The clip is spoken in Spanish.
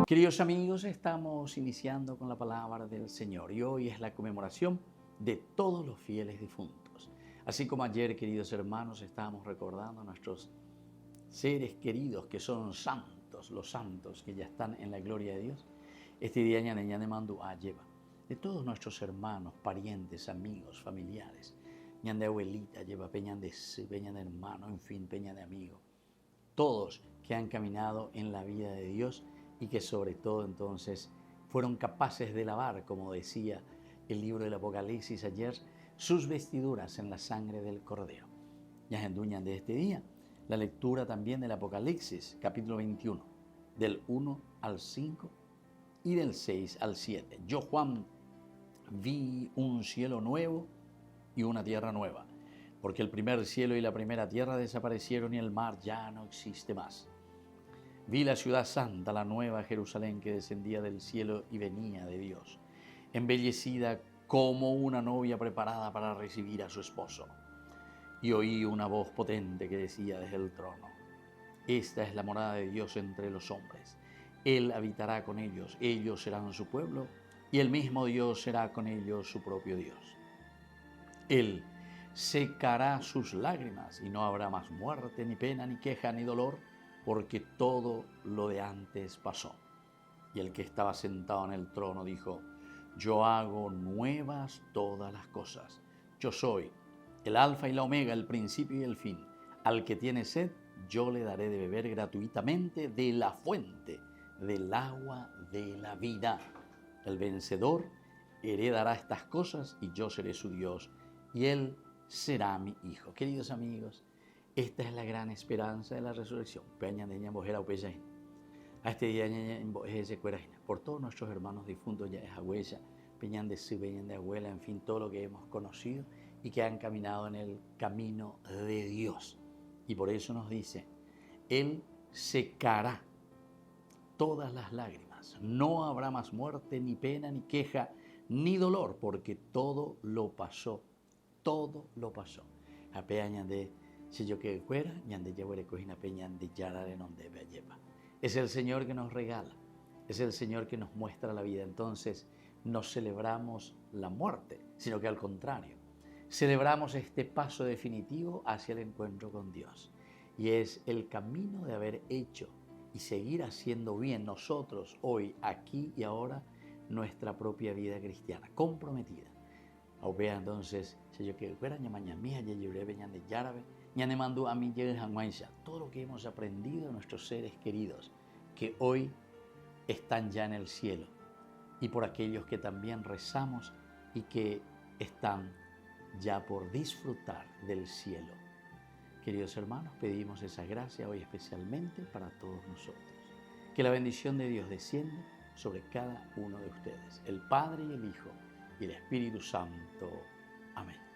Queridos amigos, estamos iniciando con la palabra del Señor y hoy es la conmemoración de todos los fieles difuntos. Así como ayer, queridos hermanos, estábamos recordando a nuestros seres queridos que son santos, los santos que ya están en la gloria de Dios. Este día ñane mandu lleva de todos nuestros hermanos, parientes, amigos, familiares. Ñan de abuelita lleva peñan de hermano, en fin, peña de amigo. Todos que han caminado en la vida de Dios y que sobre todo entonces fueron capaces de lavar, como decía el libro del Apocalipsis ayer, sus vestiduras en la sangre del Cordero. Ya enduñan de este día la lectura también del Apocalipsis, capítulo 21, del 1 al 5 y del 6 al 7. Yo, Juan, vi un cielo nuevo y una tierra nueva, porque el primer cielo y la primera tierra desaparecieron y el mar ya no existe más. Vi la ciudad santa, la nueva Jerusalén que descendía del cielo y venía de Dios, embellecida como una novia preparada para recibir a su esposo. Y oí una voz potente que decía desde el trono: esta es la morada de Dios entre los hombres. Él habitará con ellos serán su pueblo, y el mismo Dios será con ellos su propio Dios. Él secará sus lágrimas y no habrá más muerte, ni pena, ni queja, ni dolor, porque todo lo de antes pasó. Y el que estaba sentado en el trono dijo: yo hago nuevas todas las cosas. Yo soy el alfa y la omega, el principio y el fin. Al que tiene sed, yo le daré de beber gratuitamente de la fuente del agua de la vida. El vencedor heredará estas cosas y yo seré su Dios y él será mi hijo. Queridos amigos, esta es la gran esperanza de la resurrección. A este día por todos nuestros hermanos difuntos, ya es abuela, peñan de su, peñan de abuela, en fin, todo lo que hemos conocido y que han caminado en el camino de Dios. Y por eso nos dice: Él secará todas las lágrimas. No habrá más muerte, ni pena, ni queja, ni dolor, porque todo lo pasó. Todo lo pasó. Apeañan de si yo que fuera, ñande llevaré cojina peñan de yarare donde me lleva. Es el Señor que nos regala, es el Señor que nos muestra la vida. Entonces no celebramos la muerte, sino que al contrario, celebramos este paso definitivo hacia el encuentro con Dios. Y es el camino de haber hecho y seguir haciendo bien nosotros hoy, aquí y ahora, nuestra propia vida cristiana, comprometida. Aupea entonces, si yo que fuera ñamaña mía, ya lloré veñan de yárabe, ñane mandó a mí llegue janguaisha, todo lo que hemos aprendido de nuestros seres queridos, que hoy están ya en el cielo, y por aquellos que también rezamos y que están ya por disfrutar del cielo. Queridos hermanos, pedimos esa gracia hoy especialmente para todos nosotros. Que la bendición de Dios descienda sobre cada uno de ustedes, el Padre y el Hijo y el Espíritu Santo. Amén.